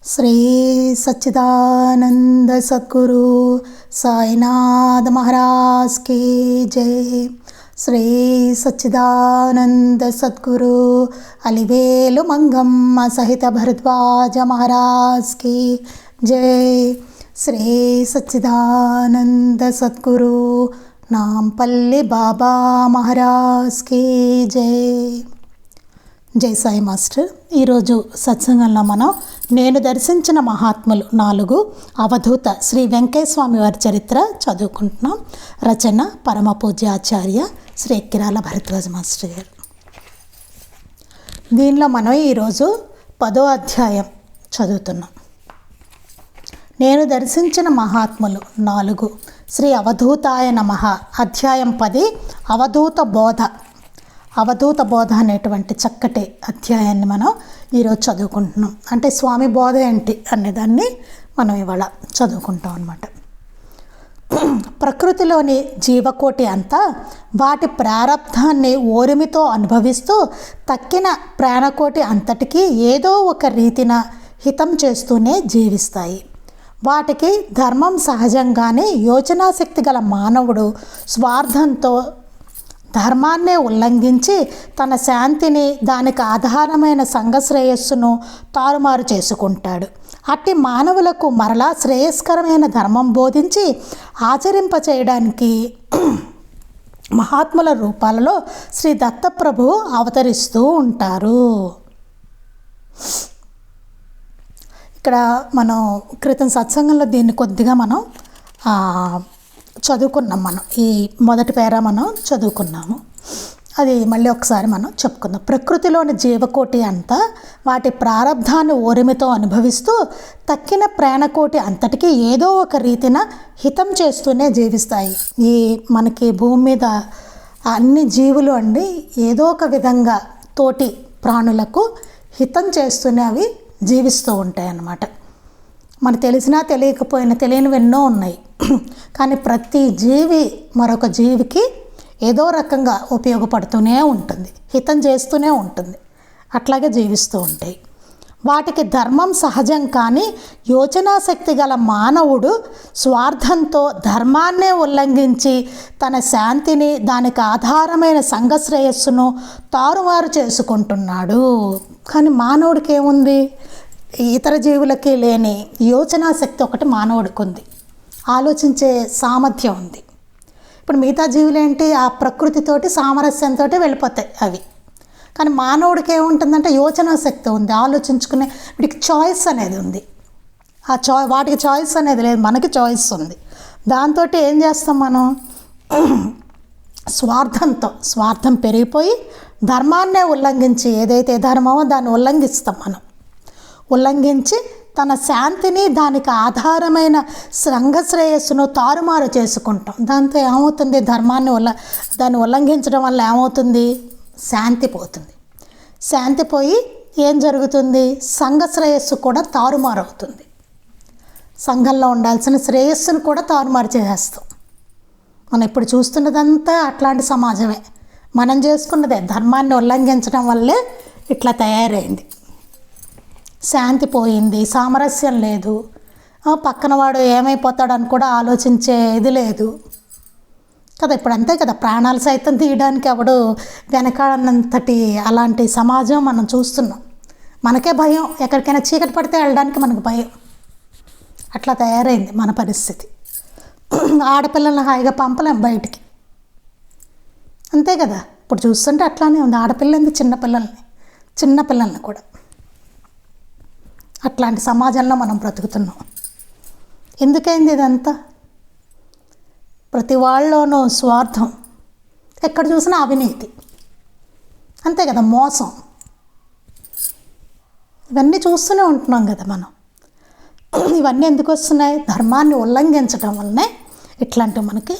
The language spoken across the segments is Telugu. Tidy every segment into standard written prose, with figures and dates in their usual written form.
శ్రీ సచ్చిదానంద సద్గురు సాయినాథ్ మహారాజ్ की जय। శ్రీ సచ్చిదానంద సద్గురు అలివేలు మంగమ్మ సహిత భరద్వాజ మహారాజ్ की जय। శ్రీ సచ్చిదానంద సద్గురు నాంపల్లి బాబా మహారాజ్ की जय। జై సాయి మాస్టర్। ఈరోజు సత్సంగంలో మనం నేను దర్శించిన మహాత్ములు 4 అవధూత శ్రీ వెంకయ్య స్వామి వారి చరిత్ర చదువుకుంటున్నాం। రచన పరమ పూజ్యాచార్య శ్రీ ఎక్కిరాల భరద్వాజ మాస్టర్ గారు। దీనిలో మనం ఈరోజు 10వ అధ్యాయం చదువుతున్నాం। నేను దర్శించిన మహాత్ములు 4 శ్రీ అవధూతాయ నమః। అధ్యాయం 10 అవధూత బోధ। అవధూత బోధ అనేటువంటి చక్కటి అధ్యాయాన్ని మనం ఈరోజు చదువుకుంటున్నాం। అంటే స్వామి బోధ ఏంటి అనేదాన్ని మనం ఇవాళ చదువుకుంటాం అన్నమాట। ప్రకృతిలోని జీవకోటి అంతా వాటి ప్రారబ్ధాన్ని ఓరిమితో అనుభవిస్తూ తక్కిన ప్రాణకోటి అంతటికీ ఏదో ఒక రీతిన హితం చేస్తూనే జీవిస్తాయి। వాటికి ధర్మం సహజంగానే యోచనాశక్తి గల మానవుడు స్వార్థంతో ధర్మాన్నే ఉల్లంఘించి తన శాంతిని దానికి ఆధారమైన సంఘశ్రేయస్సును తారుమారు చేసుకుంటాడు। అట్టి మానవులకు మరలా శ్రేయస్కరమైన ధర్మం బోధించి ఆచరింపచేయడానికి మహాత్ముల రూపాలలో శ్రీ దత్తప్రభువు అవతరిస్తూ ఉంటారు। ఇక్కడ మనం క్రితం సత్సంగంలో దీన్ని కొద్దిగా మనం చదువుకున్నాం। మనం ఈ మొదటి పేరా మనం చదువుకున్నాము, అది మళ్ళీ ఒకసారి మనం చెప్పుకుందాం। ప్రకృతిలోని జీవకోటి అంతా వాటి ప్రారబ్ధాన్ని ఓరిమితో అనుభవిస్తూ తక్కిన ప్రాణకోటి అంతటికీ ఏదో ఒక రీతిన హితం చేస్తూనే జీవిస్తాయి। ఈ మనకి భూమి మీద అన్ని జీవులు అండి ఏదో ఒక విధంగా తోటి ప్రాణులకు హితం చేస్తూనే అవి జీవిస్తూ ఉంటాయి అన్నమాట। మనకు తెలిసినా తెలియకపోయినా తెలియనివి ఎన్నో ఉన్నాయి, కానీ ప్రతి జీవి మరొక జీవికి ఏదో రకంగా ఉపయోగపడుతూనే ఉంటుంది, హితం చేస్తూనే ఉంటుంది, అట్లాగే జీవిస్తూ ఉంటాయి। వాటికి ధర్మం సహజం కానీ యోచనాశక్తి గల మానవుడు స్వార్థంతో ధర్మాన్నే ఉల్లంఘించి తన శాంతిని దానికి ఆధారమైన సంఘశ్రేయస్సును తారుమారు చేసుకుంటున్నాడు। కానీ మానవుడికి ఏముంది? ఇతర జీవులకి లేని యోచనాశక్తి ఒకటి మానవుడికి ఉంది, ఆలోచించే సామర్థ్యం ఉంది। ఇప్పుడు మిగతా జీవులు ఏంటి? ఆ ప్రకృతితోటి సామరస్యంతో వెళ్ళిపోతాయి అవి, కానీ మానవుడికి ఏముంటుందంటే యోచనాశక్తి ఉంది, ఆలోచించుకునే వీటికి చాయిస్ అనేది ఉంది। వాటికి చాయిస్ అనేది లేదు, మనకి చాయిస్ ఉంది। దాంతో ఏం చేస్తాం మనం? స్వార్థం పెరిగిపోయి ధర్మాన్నే ఉల్లంఘించి ఏదైతే ధర్మమో దాన్ని ఉల్లంఘిస్తాం మనం, ఉల్లంఘించి తన శాంతిని దానికి ఆధారమైన సంఘశ్రేయస్సును తారుమారు చేసుకుంటాం। దాంతో ఏమవుతుంది? దాన్ని ఉల్లంఘించడం వల్ల ఏమవుతుంది? శాంతి పోతుంది। శాంతి పోయి ఏం జరుగుతుంది? సంఘశ్రేయస్సు కూడా తారుమారు అవుతుంది। సంఘంలో ఉండాల్సిన శ్రేయస్సును కూడా తారుమారు చేసేస్తాం। మనం ఇప్పుడు చూస్తున్నదంతా అట్లాంటి సమాజమే, మనం చేసుకున్నదే ధర్మాన్ని ఉల్లంఘించడం వల్లే ఇట్లా తయారైంది। శాంతి పోయింది, సామరస్యం లేదు, పక్కన వాడు ఏమైపోతాడని కూడా ఆలోచించే ఇది లేదు కదా। ఇప్పుడు అంతే కదా, ప్రాణాలు సైతం తీయడానికి ఎవడు వెనకాడనంతటి అలాంటి సమాజం మనం చూస్తున్నాం। మనకే భయం, ఎక్కడికైనా చీకటి పడితే వెళ్ళడానికి మనకు భయం, అట్లా తయారైంది మన పరిస్థితి। ఆడపిల్లల్ని హాయిగా పంపలేం బయటికి, అంతే కదా। ఇప్పుడు చూస్తుంటే అట్లానే ఉంది, ఆడపిల్లని చిన్నపిల్లల్ని కూడా అట్లాంటి సమాజంలో మనం బ్రతుకుతున్నాం। ఎందుకైంది ఇదంతా? ప్రతి వాళ్ళలోనూ స్వార్థం, ఎక్కడ చూసినా అవినీతి, అంతే కదా, మోసం, ఇవన్నీ చూస్తూనే ఉంటున్నాం కదా మనం। ఇవన్నీ ఎందుకు వస్తున్నాయి? ధర్మాన్ని ఉల్లంఘించడం వల్లనే ఇట్లాంటివి మనకి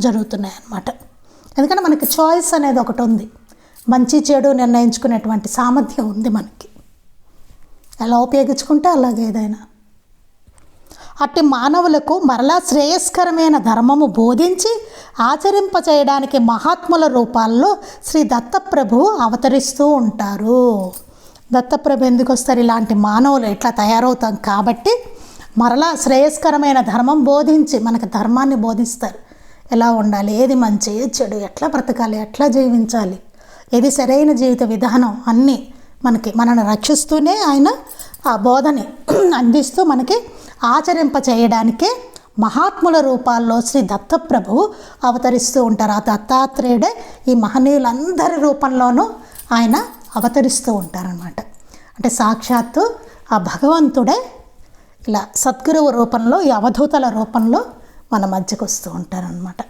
జరుగుతున్నాయి అన్నమాట। ఎందుకంటే మనకి చాయిస్ అనేది ఒకటి ఉంది, మంచి చెడు నిర్ణయించుకునేటువంటి సామర్థ్యం ఉంది మనకి, ఎలా ఉపయోగించుకుంటే అలాగే ఏదైనా। అట్టి మానవులకు మరలా శ్రేయస్కరమైన ధర్మము బోధించి ఆచరింపచేయడానికి మహాత్ముల రూపాల్లో శ్రీ దత్తప్రభువు అవతరిస్తూ ఉంటారు। దత్తప్రభు ఎందుకు వస్తారు? ఇలాంటి మానవులు ఇట్లా తయారవుతాం కాబట్టి మరలా శ్రేయస్కరమైన ధర్మం బోధించి మనకు ధర్మాన్ని బోధిస్తారు. ఎలా ఉండాలి, ఏది మంచి, ఏది చెడు, ఎట్లా బ్రతకాలి, ఎట్లా జీవించాలి, ఏది సరైన జీవిత విధానం అన్నీ మనల్ని రక్షిస్తూనే ఆయన ఆ బోధని అందిస్తూ మనకి ఆచరింప చేయడానికే మహాత్ముల రూపాల్లో శ్రీ దత్తప్రభువు అవతరిస్తూ ఉంటారు. ఆ దత్తాత్రేయుడే ఈ మహనీయులందరి రూపంలోనూ ఆయన అవతరిస్తూ ఉంటారనమాట. అంటే సాక్షాత్తు ఆ భగవంతుడే ఇలా సద్గురువు రూపంలో, ఈ అవధూతల రూపంలో మన మధ్యకు వస్తూ ఉంటారనమాట.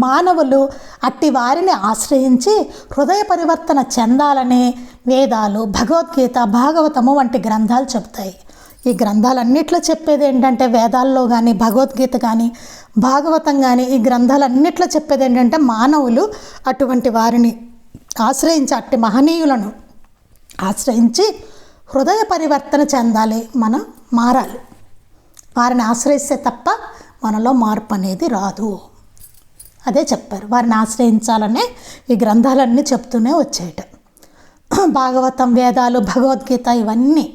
మానవులు అట్టి వారిని ఆశ్రయించి హృదయ పరివర్తన చెందాలని వేదాలు, భగవద్గీత, భాగవతము వంటి గ్రంథాలు చెబుతాయి. ఈ గ్రంథాలన్నిట్లో చెప్పేది ఏంటంటే, వేదాల్లో కానీ, భగవద్గీత కానీ, భాగవతం కానీ, ఈ గ్రంథాలన్నిట్లో చెప్పేది ఏంటంటే, మానవులు అటువంటి వారిని ఆశ్రయించి, అట్టి మహనీయులను ఆశ్రయించి హృదయ పరివర్తన చెందాలి, మనం మారాలి. వారిని ఆశ్రయిస్తే తప్ప మనలో మార్పు అనేది రాదు. అదే చెప్పారు. వారిని ఆశ్రయించాలనే ఈ గ్రంథాలన్నీ చెప్తూనే వచ్చేట. భాగవతం, వేదాలు, భగవద్గీత ఇవన్నీ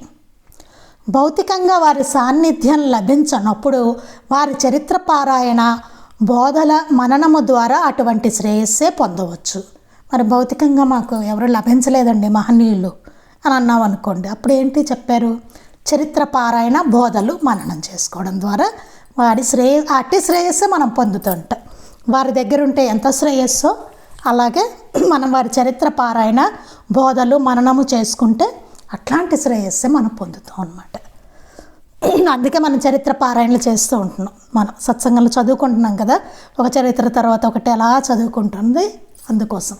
భౌతికంగా వారి సాన్నిధ్యం లభించనప్పుడు వారి చరిత్ర పారాయణ, బోధల, మననము ద్వారా అటువంటి శ్రేయస్సే పొందవచ్చు. మరి భౌతికంగా మాకు ఎవరు లభించలేదండి మహనీయులు అని అన్నాం అనుకోండి, అప్పుడు ఏంటి చెప్పారు? చరిత్ర పారాయణ, బోధలు, మననం చేసుకోవడం ద్వారా వారి అట్టి శ్రేయస్సే మనం పొందుతుంటాం. వారి దగ్గర ఉంటే ఎంత శ్రేయస్సో అలాగే మనం వారి చరిత్ర పారాయణ, బోధలు, మననము చేసుకుంటే అట్లాంటి శ్రేయస్సే మనం పొందుతాం అన్నమాట. అందుకే మనం చరిత్ర పారాయణలు చేస్తూ ఉంటున్నాం. మనం సత్సంగంలో చదువుకుంటున్నాం కదా, ఒక చరిత్ర తర్వాత ఒకటి ఎలా చదువుకుంటుంది. అందుకోసం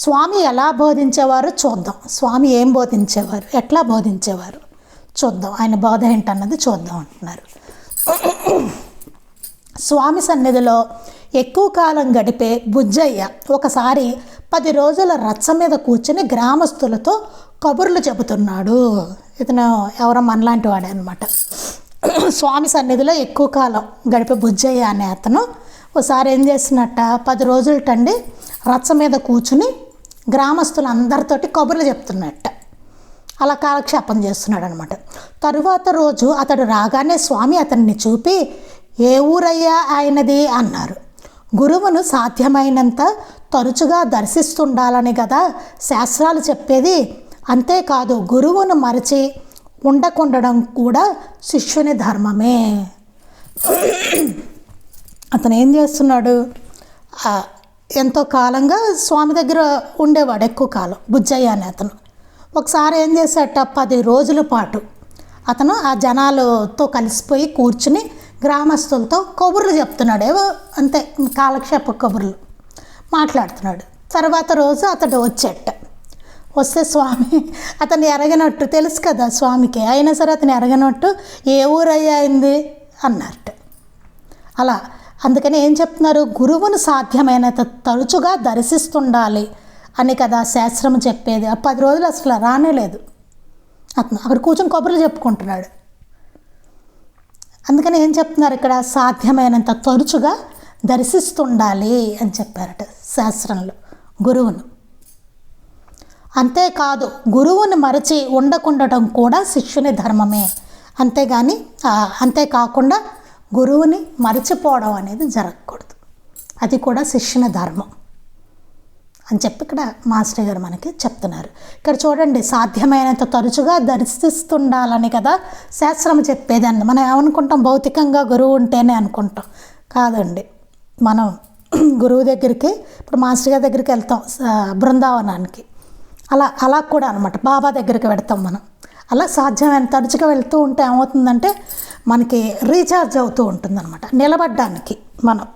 స్వామి ఎలా బోధించేవారు చూద్దాం. స్వామి ఏం బోధించేవారు, ఎట్లా బోధించేవారు చూద్దాం. ఆయన బోధ ఏంటన్నది చూద్దాం అంటున్నారు. స్వామి సన్నిధిలో ఎక్కువ కాలం గడిపే బుజ్జయ్య ఒకసారి 10 రోజుల రచ్చ మీద కూర్చుని గ్రామస్తులతో కబుర్లు చెబుతున్నాడు. ఇతను ఎవరో మనలాంటి వాడే అనమాట. స్వామి సన్నిధిలో ఎక్కువ కాలం గడిపే బుజ్జయ్య అనే అతను ఒకసారి ఏం చేస్తున్నట్ట, 10 రోజులటండి రచ్చ మీద కూర్చుని గ్రామస్తులందరితోటి కబుర్లు చెప్తున్నట్ట. అలా కాలక్షేపం చేస్తున్నాడు అనమాట. తరువాత రోజు అతడు రాగానే స్వామి అతన్ని చూపి, ఏ ఊరయ్యా ఆయనది అన్నారు. గురువును సాధ్యమైనంత తరచుగా దర్శిస్తుండాలని కదా శాస్త్రాలు చెప్పేది. అంతేకాదు గురువును మరచి ఉండకుండడం కూడా శిష్యుని ధర్మమే. అతను ఏం చేస్తున్నాడు, ఎంతో కాలంగా స్వామి దగ్గర ఉండేవాడు, ఎక్కువ కాలం. బుజ్జయ్య అనే అతను ఒకసారి ఏం చేశాట, 10 రోజుల పాటు అతను ఆ జనాలతో కలిసిపోయి కూర్చుని గ్రామస్తులతో కబుర్లు చెప్తున్నాడు. ఏవో అంతే కాలక్షేప కబుర్లు మాట్లాడుతున్నాడు. తర్వాత రోజు అతడు వచ్చేట. వస్తే స్వామి అతన్ని ఎరగనట్టు, తెలుసు కదా స్వామికి, అయినా సరే అతను ఎరగనట్టు ఏ ఊరయ్యా అయింది అన్నట్టు. అలా అందుకని ఏం చెప్తున్నారు, గురువును సాధ్యమైనంత తరచుగా దర్శిస్తుండాలి అని కదా శాస్త్రం చెప్పేది. ఆ 10 రోజులు అసలు రానేలేదు. అతను అక్కడ కూర్చొని కబుర్లు చెప్పుకుంటున్నాడు. అందుకని ఏం చెప్తున్నారు ఇక్కడ, సాధ్యమైనంత తరచుగా దర్శిస్తుండాలి అని చెప్పారట శాస్త్రంలో గురువును. అంతేకాదు గురువుని మరచి ఉండకుండటం కూడా శిష్యుని ధర్మమే. అంతేకాకుండా గురువుని మరచిపోవడం అనేది జరగకూడదు, అది కూడా శిష్యుని ధర్మం అని చెప్పి ఇక్కడ మాస్టర్ గారు మనకి చెప్తున్నారు. ఇక్కడ చూడండి, సాధ్యమైనంత తరచుగా దర్శిస్తుండాలని కదా శాస్త్రం చెప్పేదండి. మనం ఏమనుకుంటాం, భౌతికంగా గురువు ఉంటేనే అనుకుంటాం. కాదండి, మనం గురువు దగ్గరికి, ఇప్పుడు మాస్టర్ గారి దగ్గరికి వెళ్తాం బృందావనానికి, అలా కూడా అనమాట. బాబా దగ్గరికి వెళ్తాం మనం. అలా సాధ్యమైన తరచుగా వెళ్తూ ఉంటే ఏమవుతుందంటే మనకి రీఛార్జ్ అవుతూ ఉంటుందన్నమాట. నిలబడ్డానికి, మనం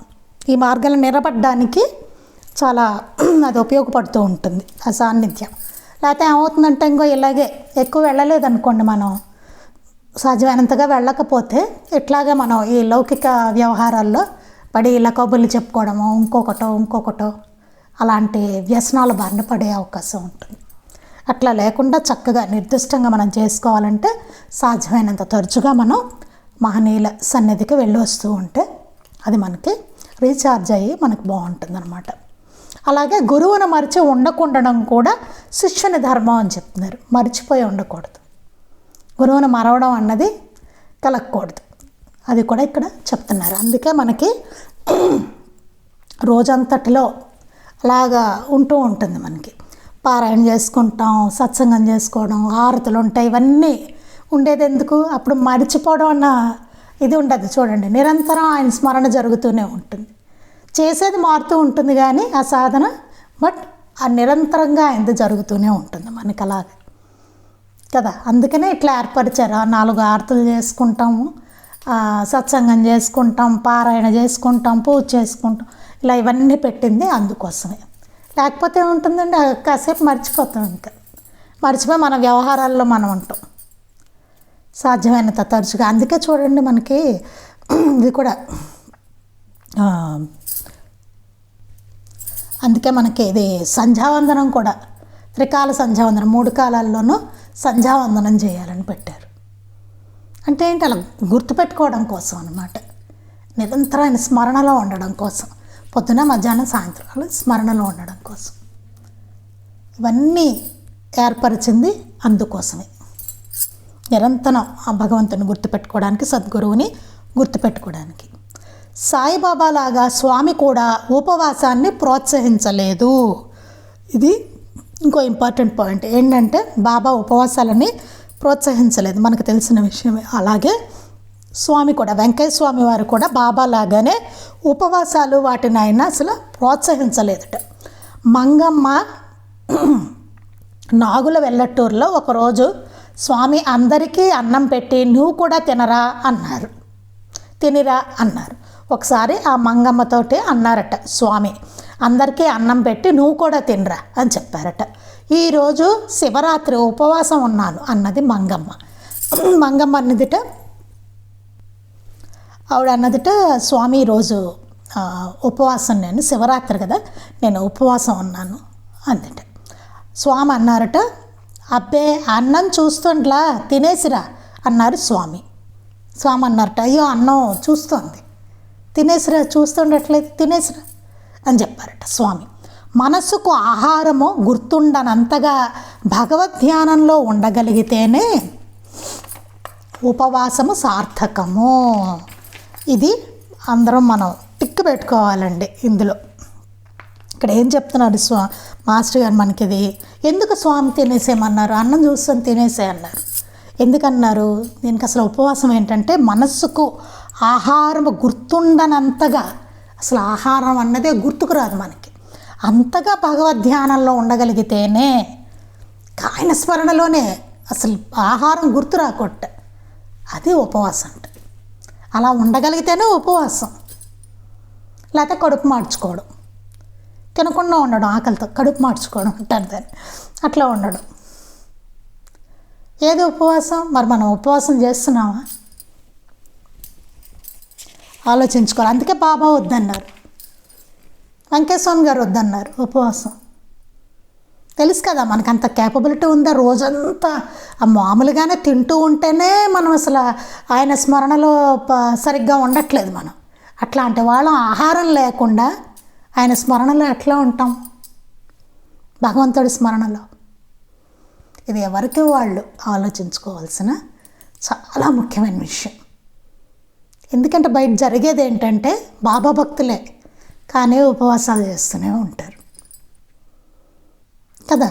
ఈ మార్గంలో నిలబడ్డానికి చాలా అది ఉపయోగపడుతూ ఉంటుంది ఆ సాన్నిధ్యం. లేకపోతే ఏమవుతుందంటే ఇంకో ఇలాగే ఎక్కువ వెళ్ళలేదనుకోండి, మనం సాధ్యమైనంతగా వెళ్ళకపోతే ఇట్లాగే మనం ఈ లౌకిక వ్యవహారాల్లో పడి ఇలా కబుర్లు చెప్పుకోవడము, ఇంకొకటో అలాంటి వ్యసనాల బారిన పడే అవకాశం ఉంటుంది. అట్లా లేకుండా చక్కగా నిర్దిష్టంగా మనం చేసుకోవాలంటే సాధ్యమైనంత తరచుగా మనం మహనీయుల సన్నిధికి వెళ్ళి వస్తూ ఉంటే అది మనకి రీఛార్జ్ అయ్యి మనకు బాగుంటుంది అనమాట. అలాగే గురువును మరిచి ఉండకుండడం కూడా శిష్యుని ధర్మం అని చెప్తున్నారు. మర్చిపోయి ఉండకూడదు, గురువును మరవడం అన్నది కలగకూడదు, అది కూడా ఇక్కడ చెప్తున్నారు. అందుకే మనకి రోజంతటిలో అలాగా ఉంటూ ఉంటుంది. మనకి పారాయణ చేసుకుంటాం, సత్సంగం చేసుకోవడం, హారతులు ఉంటాయి, ఇవన్నీ ఉండేది ఎందుకు? అప్పుడు మర్చిపోవడం అన్న ఇది ఉండదు. చూడండి, నిరంతరం ఆయన స్మరణ జరుగుతూనే ఉంటుంది. చేసేది మారుతూ ఉంటుంది కానీ ఆ సాధన, బట్ ఆ నిరంతరంగా ఆయనది జరుగుతూనే ఉంటుంది మనకి అలాగే కదా. అందుకనే ఇట్లా ఏర్పరిచారు. 4 హారతులు చేసుకుంటాము, సత్సంగం చేసుకుంటాం, పారాయణ చేసుకుంటాం, పూజ చేసుకుంటాం, ఇలా ఇవన్నీ పెట్టింది అందుకోసమే. లేకపోతే ఏముంటుందండి, కాసేపు మర్చిపోతాం, ఇంకా మర్చిపోయి మన వ్యవహారాల్లో మనం ఉంటాం సాధ్యమైనంత తరచుగా. అందుకే చూడండి మనకి ఇది కూడా అందుకే మనకి ఇది సంధ్యావందనం కూడా, త్రికాల సంధ్యావందనం, 3 కాలాల్లోనూ సంధ్యావందనం చేయాలని పెట్టారు. అంటే ఏంటి, అలా గుర్తుపెట్టుకోవడం కోసం అన్నమాట, నిరంతరమైన స్మరణలో ఉండడం కోసం, పొద్దున మధ్యాహ్నం సాయంత్రాలు స్మరణలో ఉండడం కోసం ఇవన్నీ ఏర్పరిచింది అందుకోసమే. నిరంతరం ఆ భగవంతుని గుర్తుపెట్టుకోవడానికి, సద్గురువుని గుర్తుపెట్టుకోవడానికి. సాయిబాబా లాగా స్వామి కూడా ఉపవాసాన్ని ప్రోత్సహించలేదు. ఇది ఇంకో ఇంపార్టెంట్ పాయింట్ ఏంటంటే, బాబా ఉపవాసాలని ప్రోత్సహించలేదు, మనకు తెలిసిన విషయమే. అలాగే స్వామి కూడా, వెంకయ్య స్వామి వారు కూడా బాబా లాగానే ఉపవాసాలు వాటిని ఆయన అసలు ప్రోత్సహించలేదట. మంగమ్మ నాగుల వెల్లటూరులో ఒకరోజు స్వామి అందరికీ అన్నం పెట్టి నువ్వు కూడా తినిరా అన్నారు. ఒకసారి ఆ మంగమ్మతోటి అన్నారట స్వామి, అందరికీ అన్నం పెట్టి నువ్వు కూడా తినరా అని చెప్పారట. ఈరోజు శివరాత్రి ఉపవాసం ఉన్నాను అన్నది మంగమ్మ. మంగమ్మ అన్నదిట, ఆవిడ అన్నదిట, స్వామి ఈరోజు ఉపవాసం, నేను శివరాత్రి కదా, నేను ఉపవాసం ఉన్నాను అందట. స్వామి అన్నారట, అబ్బే అన్నం చూస్తుంట్లా తినేసిరా అన్నారు స్వామి. స్వామి అన్నారట, అయ్యో అన్నం చూస్తోంది, తినేసిరా, చూస్తుండట్లేదు, తినేసిరా అని చెప్పారట స్వామి. మనస్సుకు ఆహారము గుర్తుండనంతగా భగవద్ధ్యానంలో ఉండగలిగితేనే ఉపవాసము సార్థకము. ఇది అందరం మనం టిక్ పెట్టుకోవాలండి. ఇందులో ఇక్కడ ఏం చెప్తున్నారు మాస్టర్ గారు మనకి, ఇది ఎందుకు స్వామి తినేసేయమన్నారు, అన్నం చూస్తాను తినేసే అన్నారు. ఎందుకన్నారు? దీనికి అసలు ఉపవాసం ఏంటంటే, మనస్సుకు ఆహారం గుర్తుండనంతగా, అసలు ఆహారం అన్నదే గుర్తుకు రాదు మనకి, అంతగా భగవద్ధ్యానంలో ఉండగలిగితేనే, ఆయన స్మరణలోనే అసలు ఆహారం గుర్తు రాకొట్ట, అది ఉపవాసం అంటే. అలా ఉండగలిగితేనే ఉపవాసం. లేకపోతే కడుపు మార్చుకోవడం, తినకుండా ఉండడం, ఆకలితో కడుపు మార్చుకోవడం అంటారు దాన్ని, అట్లా ఉండడం. ఏది ఉపవాసం? మరి మనం ఉపవాసం చేస్తున్నామా ఆలోచించుకోవాలి. అందుకే బాబా వద్దన్నారు, వెంకటస్వామి గారు వద్దన్నారు ఉపవాసం. తెలుసు కదా మనకు అంత క్యాపబిలిటీ ఉందా, రోజంతా మామూలుగానే తింటూ ఉంటేనే మనం అసలు ఆయన స్మరణలో సరిగ్గా ఉండట్లేదు మనం. అట్లాంటి వాళ్ళం ఆహారం లేకుండా ఆయన స్మరణలో ఎట్లా ఉంటాం, భగవంతుడి స్మరణలో? ఇది ఎవరికి వాళ్ళు ఆలోచించుకోవాల్సిన చాలా ముఖ్యమైన విషయం. ఎందుకంటే బయట జరిగేది ఏంటంటే, బాబా భక్తులే కానీ ఉపవాసాలు చేస్తూనే ఉంటారు కదా.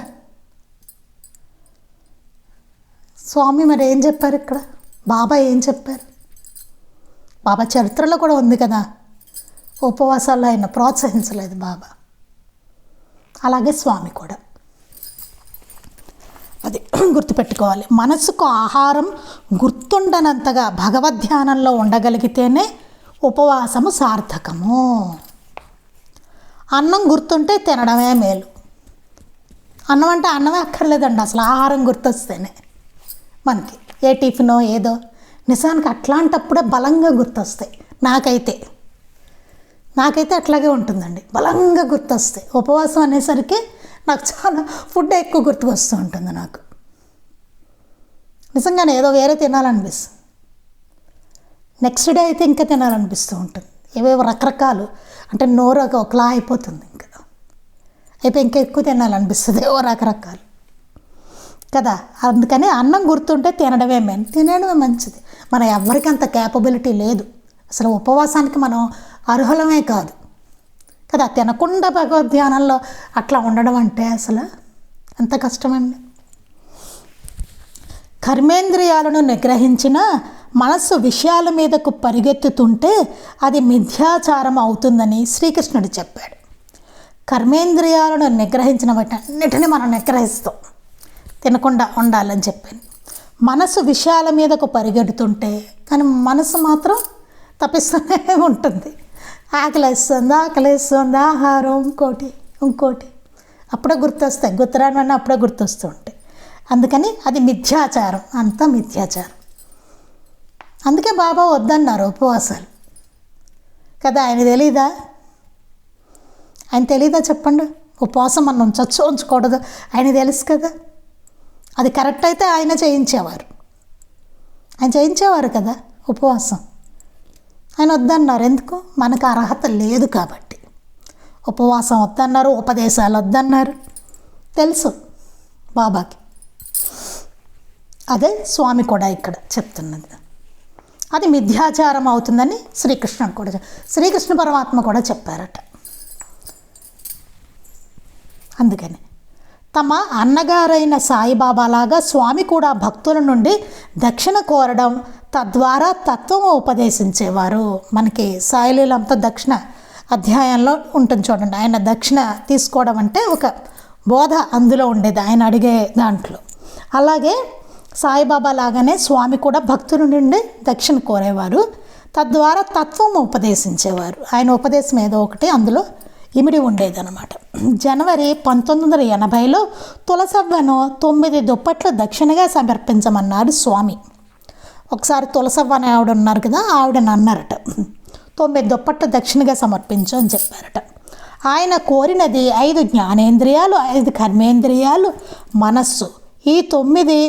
స్వామి మరి ఏం చెప్పారు ఇక్కడ, బాబా ఏం చెప్పారు? బాబా చరిత్రలో కూడా ఉంది కదా, ఉపవాసాలు ఆయన ప్రోత్సహించలేదు బాబా. అలాగే స్వామి కూడా, అది గుర్తుపెట్టుకోవాలి. మనసుకు ఆహారం గుర్తుండనంతగా భగవద్ధ్యానంలో ఉండగలిగితేనే ఉపవాసము సార్థకము. అన్నం గుర్తుంటే తినడమే మేలు. అన్నం అంటే అన్నమే అక్కర్లేదండి, అసలు ఆహారం గుర్తొస్తేనే మనకి ఏ టిఫినో ఏదో, నిజానికి అట్లాంటప్పుడే బలంగా గుర్తొస్తాయి. నాకైతే అట్లాగే ఉంటుందండి, బలంగా గుర్తొస్తాయి. ఉపవాసం అనేసరికి నాకు చాలా ఫుడ్ ఎక్కువ గుర్తుకొస్తూ ఉంటుంది. నాకు నిజంగానే ఏదో వేరే తినాలనిపిస్తుంది, నెక్స్ట్ డే అయితే ఇంకా తినాలనిపిస్తూ ఉంటుంది. ఏవేవో రకరకాలు, అంటే నోరు ఒకలా అయిపోతుంది ఇంకా. అయిపోయి ఇంకా ఎక్కువ తినాలనిపిస్తుంది ఓ రకరకాలు కదా. అందుకని అన్నం గుర్తుంటే తినడమే తినడమే మంచిది. మన ఎవరికి అంత క్యాపబిలిటీ లేదు, అసలు ఉపవాసానికి మనం అర్హులమే కాదు కదా. తినకుండా భగవద్ధ్యానంలో అట్లా ఉండడం అంటే అసలు ఎంత కష్టమండి. కర్మేంద్రియాలను నిగ్రహించిన మనస్సు విషయాల మీదకు పరిగెత్తుతుంటే అది మిథ్యాచారం అవుతుందని శ్రీకృష్ణుడు చెప్పాడు. కర్మేంద్రియాలను నిగ్రహించిన వాటన్నిటిని మనం నిగ్రహిస్తాం, తినకుండా ఉండాలని చెప్పాను. మనసు విషయాల మీదకు పరిగెడుతుంటే కానీ మనసు మాత్రం తప్పిస్తూనే ఉంటుంది. ఆకలేస్తుంది, ఆహారం ఇంకోటి అప్పుడే గుర్తొస్తాయి, గుర్తురానివన్నీ అప్పుడే గుర్తొస్తూ ఉంటాయి. అందుకని అది మిథ్యాచారం, అంతా మిథ్యాచారం. అందుకే బాబా వద్దన్నారు ఉపవాసాలు కదా. ఆయన తెలీదా చెప్పండి? ఉపవాసం మనం ఉంచకూడదు ఆయన తెలుసు కదా. అది కరెక్ట్ అయితే ఆయన చేయించేవారు కదా ఉపవాసం. ఆయన వద్దన్నారు. ఎందుకు? మనకు అర్హత లేదు కాబట్టి ఉపవాసం వద్దన్నారు, ఉపదేశాలు వద్దన్నారు. తెలుసు బాబాకి. అదే స్వామి కూడా ఇక్కడ చెప్తున్నది. అది మిథ్యాచారం అవుతుందని శ్రీకృష్ణ పరమాత్మ కూడా చెప్పారట. అందుకని తమ అన్నగారైన సాయిబాబాలాగా స్వామి కూడా భక్తుల నుండి దక్షిణ కోరడం, తద్వారా తత్వం ఉపదేశించేవారు. మనకి సాయిలీలంతా దక్షిణ అధ్యాయంలో ఉంటుంది చూడండి. ఆయన దక్షిణ తీసుకోవడం అంటే ఒక బోధ అందులో ఉండేది ఆయన అడిగే దాంట్లో. అలాగే సాయిబాబా లాగానే స్వామి కూడా భక్తుల నుండి దక్షిణ కోరేవారు, తద్వారా తత్వం ఉపదేశించేవారు. ఆయన ఉపదేశం ఏదో ఒకటి అందులో ఇమిడి ఉండేదన్నమాట. జనవరి 1980లో తులసవ్వను 9 దుప్పట్లు దక్షిణగా సమర్పించమన్నారు స్వామి. ఒకసారి తులసవ్వ అనే ఆవిడ ఉన్నారు కదా, ఆవిడని అన్నారట 9 దుప్పట్లు దక్షిణగా సమర్పించు అని చెప్పారట. ఆయన కోరినది 5 జ్ఞానేంద్రియాలు, 5 కర్మేంద్రియాలు, మనస్సు. ఈ 9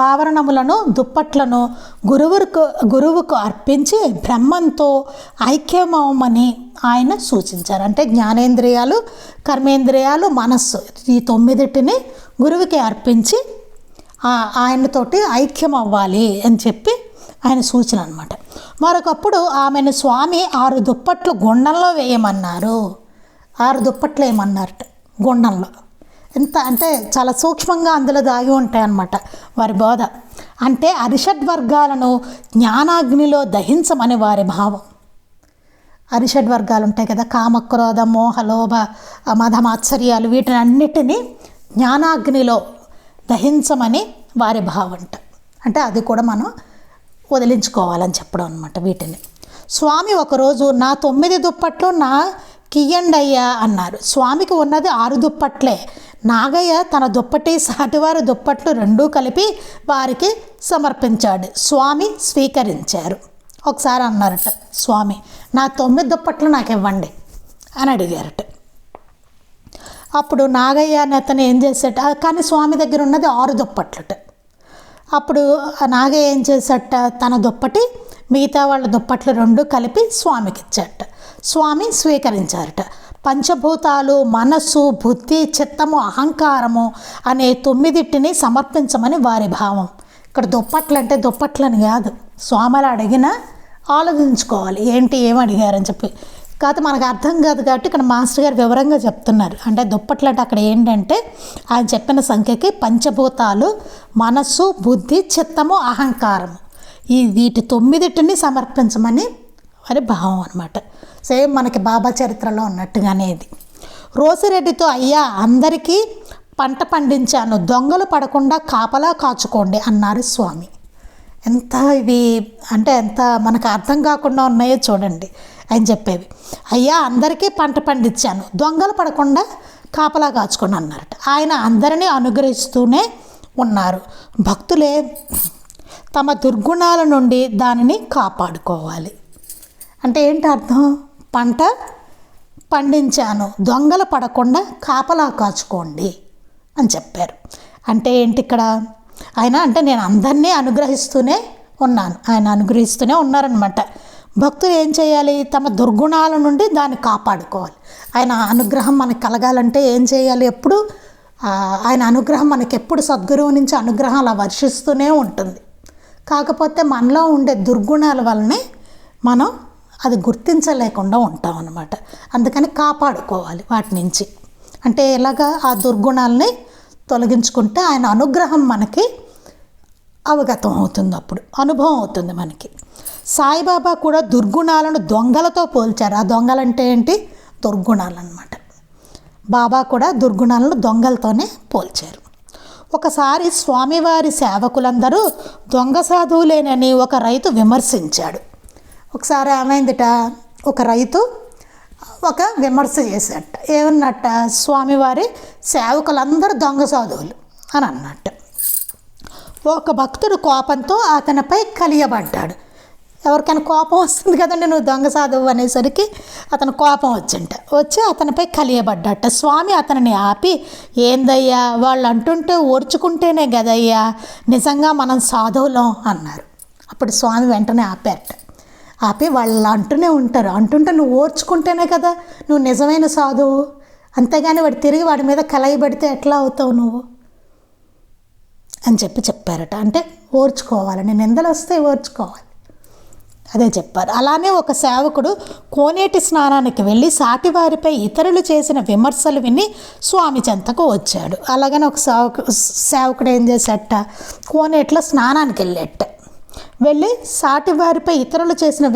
ఆవరణములను దుప్పట్లను గురువుకు అర్పించి బ్రహ్మంతో ఐక్యమవమని ఆయన సూచించారు. అంటే జ్ఞానేంద్రియాలు, కర్మేంద్రియాలు, మనస్సు ఈ 9టిని గురువుకి అర్పించి ఆయనతోటి ఐక్యం అవ్వాలి అని చెప్పి ఆయన సూచన అనమాట. మరొకప్పుడు ఆమెను స్వామి 6 దుప్పట్లు గుండంలో వేయమన్నారు. 6 దుప్పట్లు వేయమన్నారట గుండంలో. ఎంత అంటే చాలా సూక్ష్మంగా అందులో దాగి ఉంటాయన్నమాట వారి బోధ. అంటే అరిషడ్వర్గాలను జ్ఞానాగ్నిలో దహించమని వారి భావం. అరిషడ్వర్గాలు ఉంటాయి కదా, కామ, క్రోధ, మోహ, లోభ, మదమాత్సర్యాలు, వీటిని అన్నిటినీ జ్ఞానాగ్నిలో దహించమని వారి భావంట. అంటే అది కూడా మనం వదిలించుకోవాలని చెప్పడం అనమాట. వీటిని స్వామి ఒకరోజు నా 9 దుప్పట్లు నా కియ్యండయ్యా అన్నారు. స్వామికి ఉన్నది 6 దుప్పట్లే. నాగయ్య తన దుప్పటి సాటివారి దుప్పట్లు 2 కలిపి వారికి సమర్పించాడు. స్వామి స్వీకరించారు. ఒకసారి అన్నారట స్వామి, నా 9 దుప్పట్లు నాకు ఇవ్వండి అని అడిగారట. అప్పుడు నాగయ్య అతను ఏం చేశాట, కానీ స్వామి దగ్గర ఉన్నది 6 దుప్పట్లట. అప్పుడు నాగయ్య ఏం చేశాట, తన దుప్పటి మిగతా వాళ్ళ దుప్పట్లు 2 కలిపి స్వామికి ఇచ్చాట. స్వామి స్వీకరించారట. పంచభూతాలు, మనస్సు, బుద్ధి, చిత్తము, అహంకారము అనే 9టిని సమర్పించమని వారి భావం. ఇక్కడ దుప్పట్లు అంటే దుప్పట్లని కాదు, స్వామిలు అడిగినా ఆలోచించుకోవాలి ఏం అడిగారని చెప్పి. కాకపోతే మనకు అర్థం కాదు కాబట్టి ఇక్కడ మాస్టర్ గారు వివరంగా చెప్తున్నారు. అంటే దుప్పట్లు అంటే అక్కడ ఏంటంటే ఆయన చెప్పిన సంఖ్యకి పంచభూతాలు, మనస్సు, బుద్ధి, చిత్తము, అహంకారము వీటి 9టిని సమర్పించమని వారి భావం అనమాట. సేమ్ మనకి బాబా చరిత్రలో ఉన్నట్టుగానే ఇది. రోసిరెడ్డితో, అయ్యా అందరికీ పంట పండించాను, దొంగలు పడకుండా కాపలా కాచుకోండి అన్నారు స్వామి. ఎంత ఇవి అంటే ఎంత మనకు అర్థం కాకుండా ఉన్నాయో చూడండి ఆయన చెప్పేవి. అయ్యా అందరికీ పంట పండించాను, దొంగలు పడకుండా కాపలా కాచుకోండి అన్నారట. ఆయన అందరినీ అనుగ్రహిస్తూనే ఉన్నారు. భక్తులే తమ దుర్గుణాల నుండి దానిని కాపాడుకోవాలి. అంటే ఏంటి అర్థం? పంట పండించాను, దొంగలు పడకుండా కాపలా కాచుకోండి అని చెప్పారు. అంటే ఏంటి ఇక్కడ ఆయన అంటే నేను అందరినీ అనుగ్రహిస్తూనే ఉన్నాను, ఆయన అనుగ్రహిస్తూనే ఉన్నారనమాట. భక్తులు ఏం చేయాలి? తమ దుర్గుణాల నుండి దాన్ని కాపాడుకోవాలి. ఆయన అనుగ్రహం మనకు కలగాలంటే ఏం చేయాలి? ఎప్పుడు ఆయన అనుగ్రహం మనకి ఎప్పుడు సద్గురువు నుంచి అనుగ్రహం అలా వర్షిస్తూనే ఉంటుంది. కాకపోతే మనలో ఉండే దుర్గుణాల వల్లనే మనం అది గుర్తించలేకుండా ఉంటాం అన్నమాట. అందుకని కాపాడుకోవాలి వాటి నుంచి. అంటే ఎలాగా? ఆ దుర్గుణాలని తొలగించుకుంటే ఆయన అనుగ్రహం మనకి అవగతం అవుతుంది, అప్పుడు అనుభవం అవుతుంది మనకి. సాయిబాబా కూడా దుర్గుణాలను దొంగలతో పోల్చారు. ఆ దొంగలంటే ఏంటి? దుర్గుణాలు అన్నమాట. బాబా కూడా దుర్గుణాలను దొంగలతోనే పోల్చారు. ఒకసారి స్వామివారి సేవకులందరూ దొంగ సాధువులేనని ఒక రైతు విమర్శించాడు. ఒకసారి ఏమైందిట? ఒక రైతు ఒక విమర్శ చేశాట. ఏమన్నట్ట? స్వామివారి సేవకులందరూ దొంగ సాధువులు అని అన్నట్టు. ఒక భక్తుడు కోపంతో అతనిపై కలియబడ్డాడు. ఎవరికైనా కోపం వస్తుంది కదండి, నువ్వు దొంగ సాధువు అనేసరికి అతను కోపం వచ్చి అతనిపై కలియబడ్డట. స్వామి అతనిని ఆపి, ఏందయ్యా, వాళ్ళు అంటుంటే ఓర్చుకుంటేనే కదయ్యా నిజంగా మనం సాధువులం అన్నారు. అప్పుడు స్వామి వెంటనే ఆపి, వాళ్ళు అంటూనే ఉంటారు, అంటుంటే నువ్వు ఓర్చుకుంటేనే కదా నువ్వు నిజమైన సాధువు, అంతేగాని వాడు తిరిగి వాడి మీద కలయబడితే ఎట్లా అవుతావు నువ్వు అని చెప్పారట. అంటే ఓర్చుకోవాలి, నిందలు వస్తే ఓర్చుకోవాలి, అదే చెప్పారు. అలానే ఒక సేవకుడు కోనేటి స్నానానికి వెళ్ళి సాటివారిపై ఇతరులు చేసిన విమర్శలు విని స్వామి చెంతకు వచ్చాడు. అలాగని ఒక సేవకుడు ఏం చేశాట? కోనేటిలో స్నానానికి వెళ్ళి సాటివారిపై ఇతరులు చేసిన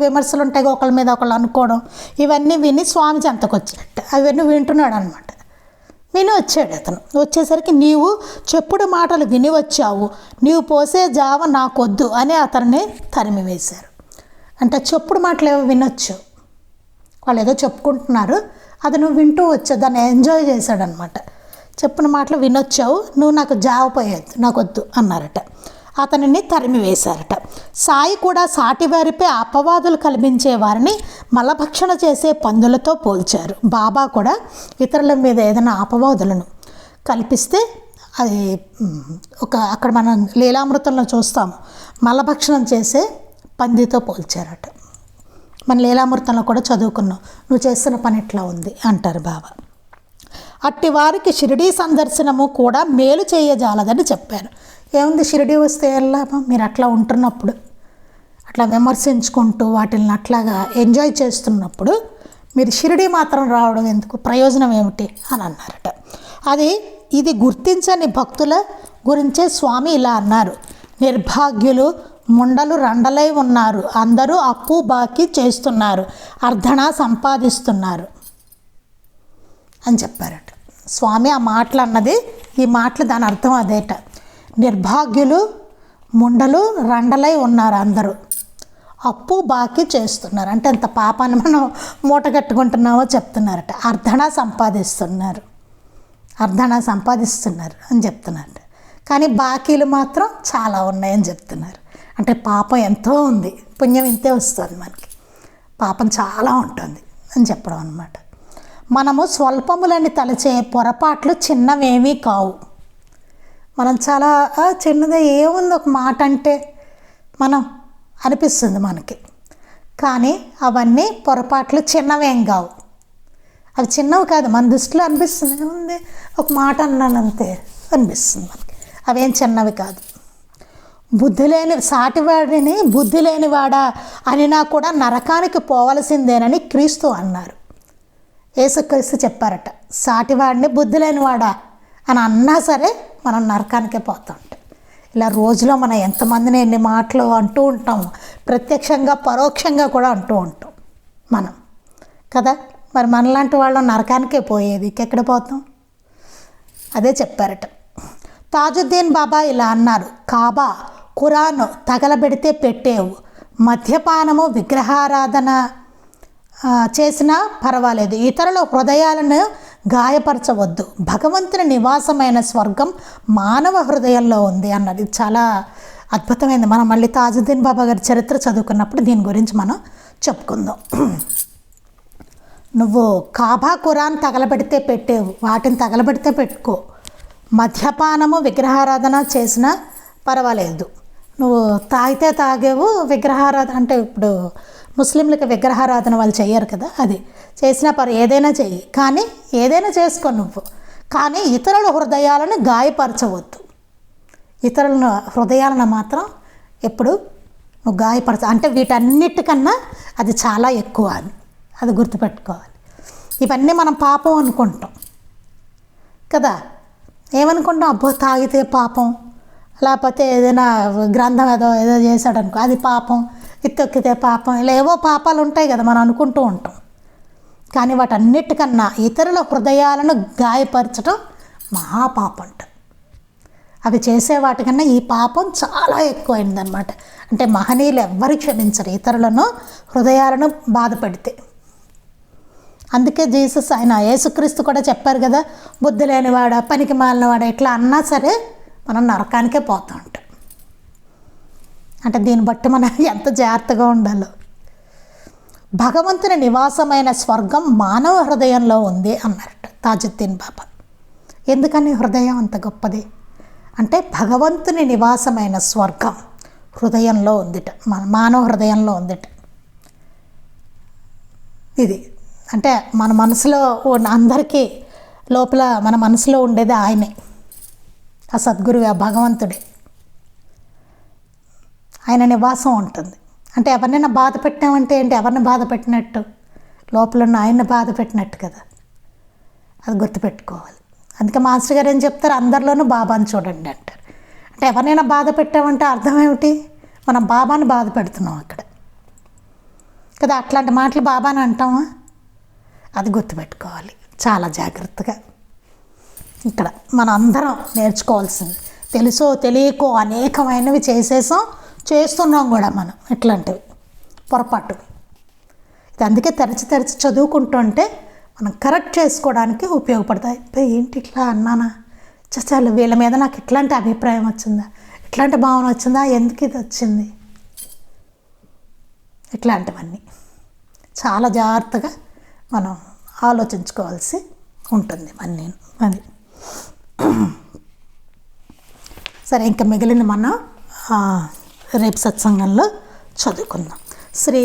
విమర్శలు ఉంటాయి, ఒకళ్ళ మీద ఒకళ్ళు అనుకోవడం, ఇవన్నీ విని స్వామి చెంతకు వచ్చాట. అవన్నీ వింటున్నాడు అనమాట. విని వచ్చాడు అతను. వచ్చేసరికి, నీవు చెప్పుడు మాటలు విని వచ్చావు, నీవు పోసే జావ నాకొద్దు అని అతన్ని తరిమివేశారు. అంటే చెప్పుడు మాటలు ఏవో వినొచ్చు, వాళ్ళు ఏదో చెప్పుకుంటున్నారు, అది నువ్వు వింటూ వచ్చావు, దాన్ని ఎంజాయ్ చేశాడనమాట. చెప్పిన మాటలు వినొచ్చావు, నువ్వు నాకు జావ పోయొద్దు, నాకొద్దు అన్నారట. అతనిని తరిమివేశారట. సాయి కూడా సాటివారిపై అపవాదులు కల్పించే వారిని మలభక్షణ చేసే పందులతో పోల్చారు. బాబా కూడా ఇతరుల మీద ఏదైనా అపవాదులను కల్పిస్తే అది అక్కడ మనం లీలామృతంలో చూస్తాము, మలభక్షణం చేసే పందితో పోల్చారట. మన లీలామృతంలో కూడా చదువుకున్నాం, నువ్వు చేస్తున్న పని ఎట్లా ఉంది అంటారు బాబా. అట్టి వారికి షిరిడీ సందర్శనము కూడా మేలు చేయజాలదని చెప్పారు. ఏముంది, షిరిడీ వస్తే ఏం లాభం? మీరు అట్లా ఉంటున్నప్పుడు, అట్లా విమర్శించుకుంటూ వాటిని అట్లాగా ఎంజాయ్ చేస్తున్నప్పుడు మీరు షిరిడీ మాత్రం రావడం ఎందుకు? ప్రయోజనం ఏమిటి అని అన్నారట. ఇది గుర్తించని భక్తుల గురించే స్వామి ఇలా అన్నారు, నిర్భాగ్యులు ముండలు రండలై ఉన్నారు, అందరూ అప్పు బాకీ చేస్తున్నారు, అర్ధనా సంపాదిస్తున్నారు అని చెప్పారట. స్వామి ఆ మాటలు అన్నది, ఈ మాటలు దాని అర్థం అదేట. నిర్భాగ్యులు ముండలు రండలై ఉన్నారు, అందరూ అప్పు బాకీ చేస్తున్నారు, అంటే ఎంత పాపాన్ని మనం మూట కట్టుకుంటున్నామో చెప్తున్నారట. అర్ధనా సంపాదిస్తున్నారు అని చెప్తున్నారట. కానీ బాకీలు మాత్రం చాలా ఉన్నాయని చెప్తున్నారు. అంటే పాపం ఎంతో ఉంది, పుణ్యం ఇంతే వస్తుంది మనకి, పాపం చాలా ఉంటుంది అని చెప్పడం అన్నమాట. మనము స్వల్పములని తలచే పొరపాట్లు చిన్నవేమీ కావు. మనం చాలా చిన్నదే, ఏముంది ఒక మాట అంటే మనం అనిపిస్తుంది మనకి, కానీ అవన్నీ పొరపాట్లు చిన్నవేం కావు. అవి చిన్నవి కాదు, మన దృష్టిలో అనిపిస్తుంది, ఏముంది ఒక మాట అన్నాను అంతే అనిపిస్తుంది మనకి, అవేం చిన్నవి కాదు. సాటివాడిని బుద్ధి లేనివాడా అనినా కూడా నరకానికి పోవలసిందేనని క్రీస్తు అన్నారు. యేసుక్రీస్తు చెప్పారట, సాటివాడిని బుద్ధి లేనివాడా అని అన్నా సరే మనం నరకానికే పోతాం. ఇలా రోజులో మనం ఎంతమందిని ఎన్ని మాటలు అంటూ ఉంటాము, ప్రత్యక్షంగా పరోక్షంగా కూడా అంటూ ఉంటాం మనం కదా. మరి మనలాంటి వాళ్ళం నరకానికే పోయేది, ఇంకెక్కడ పోతాం? అదే చెప్పారట. తాజుద్దీన్ బాబా ఇలా అన్నారు, కాబా ఖురాను తగలబెడితే పెట్టేవు, మద్యపానము విగ్రహారాధన చేసినా పర్వాలేదు, ఇతరుల హృదయాలను గాయపరచవద్దు, భగవంతుని నివాసమైన స్వర్గం మానవ హృదయంలో ఉంది అన్నది చాలా అద్భుతమైనది. మనం మళ్ళీ తాజుద్దీన్ బాబా గారి చరిత్ర చదువుకున్నప్పుడు దీని గురించి మనం చెప్పుకుందాం. నువ్వు కాబా ఖురాన్ తగలబెడితే పెట్టేవు, వాటిని తగలబెడితే పెట్టుకో, మద్యపానము విగ్రహారాధన చేసినా పర్వాలేదు, నువ్వు తాగితే తాగేవు, విగ్రహారాధన అంటే ఇప్పుడు ముస్లింలకి విగ్రహారాధన వాళ్ళు చెయ్యరు కదా, అది చేసినా ఏదైనా చెయ్యి, కానీ ఏదైనా చేసుకో నువ్వు, కానీ ఇతరుల హృదయాలను గాయపరచవద్దు. ఇతరుల హృదయాలను మాత్రం ఎప్పుడు నువ్వు గాయపరచ, అంటే వీటన్నిటికన్నా అది చాలా ఎక్కువ అని అది గుర్తుపెట్టుకోవాలి. ఇవన్నీ మనం పాపం అనుకుంటాం కదా, ఏమనుకుంటాం, అబ్బో తాగితే పాపం, లేకపోతే ఏదైనా గ్రంథం ఏదో చేశాడనుకో అది పాపం, ఇత్తొక్కితే పాపం, ఇలా ఏవో పాపాలు ఉంటాయి కదా మనం అనుకుంటూ ఉంటాం. కానీ వాటన్నిటికన్నా ఇతరుల హృదయాలను గాయపరచడం మహాపాపం అంట. అవి చేసే వాటికన్నా ఈ పాపం చాలా ఎక్కువైందనమాట. అంటే మహనీయులు ఎవ్వరు క్షమించరు ఇతరులను హృదయాలను బాధపడితే. అందుకే జీసస్ ఆయన యేసుక్రీస్తు కూడా చెప్పారు కదా, బుద్ధి లేనివాడ, పనికి మాలినవాడ, ఇట్లా అన్నా సరే మనం నరకానికే పోతూ ఉంటాం. అంటే దీన్ని బట్టి మనం ఎంత జాగ్రత్తగా ఉండాలో. భగవంతుని నివాసమైన స్వర్గం మానవ హృదయంలో ఉంది అన్నారట తాజుద్దీన్ బాబా. ఎందుకని హృదయం అంత గొప్పది అంటే భగవంతుని నివాసమైన స్వర్గం హృదయంలో ఉందిట, మానవ హృదయంలో ఉందిట. ఇది అంటే మన మనసులో అందరికీ లోపల మన మనసులో ఉండేది ఆయనే, ఆ సద్గురువు, ఆ భగవంతుడే. ఆయన నివాసం ఉంటుంది. అంటే ఎవరినైనా బాధ పెట్టామంటే ఏంటి, ఎవరిని బాధ పెట్టినట్టు, లోపల ఉన్న ఆయన్ని బాధ పెట్టినట్టు కదా, అది గుర్తుపెట్టుకోవాలి. అందుకే మాస్టర్ గారు ఏం చెప్తారు, అందరిలోనూ బాబాని చూడండి అంటారు. అంటే ఎవరినైనా బాధ పెట్టామంటే అర్థం ఏమిటి, మనం బాబాని బాధ పెడుతున్నాం అక్కడ కదా. అట్లాంటి మాటలు బాబాని అంటామా, అది గుర్తుపెట్టుకోవాలి చాలా జాగ్రత్తగా. ఇక్కడ మనం అందరం నేర్చుకోవాల్సింది, తెలుసో తెలియకో అనేకమైనవి చేస్తున్నాం కూడా మనం ఇట్లాంటివి పొరపాటు. ఇది అందుకే తరచి చదువుకుంటుంటే మనం కరెక్ట్ చేసుకోవడానికి ఉపయోగపడతాయి. ఏంటి ఇట్లా అన్నానా, చాలు వీళ్ళ మీద నాకు ఇట్లాంటి అభిప్రాయం వచ్చిందా, ఇట్లాంటి భావన వచ్చిందా, ఎందుకు ఇది వచ్చింది, ఇట్లాంటివన్నీ చాలా జాగ్రత్తగా మనం ఆలోచించుకోవాల్సి ఉంటుంది అన్నీ. అది సరే, ఇంకా మిగిలిన మనం రేపు సత్సంగంలో చదువుకుందాం. శ్రీ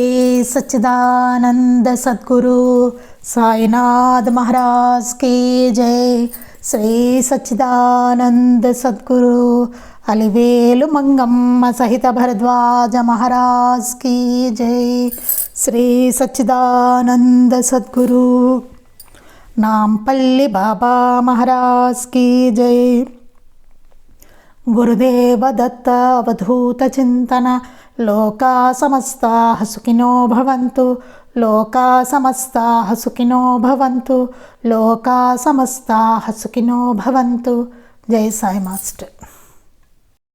సచ్చిదానంద సద్గురు సాయినాథ్ మహారాజ్ కీ జై. శ్రీ సచ్చిదానంద సద్గురు అలివేలు మంగమ్మ సహిత భరద్వాజ మహారాజ్ కీ జై. శ్రీ సచ్చిదానంద సద్గురు నాంపల్లి బాబా మహారాజ్ కీ జై. గురుదేవ దత్త అవధూత చింతన. లోకా సమస్తాః సుఖినో భవంతు. లోకా సమస్తాః సుఖినో భవంతు. లోకా సమస్తాః సుఖినో భవంతు. జై సాయి మాస్టర్.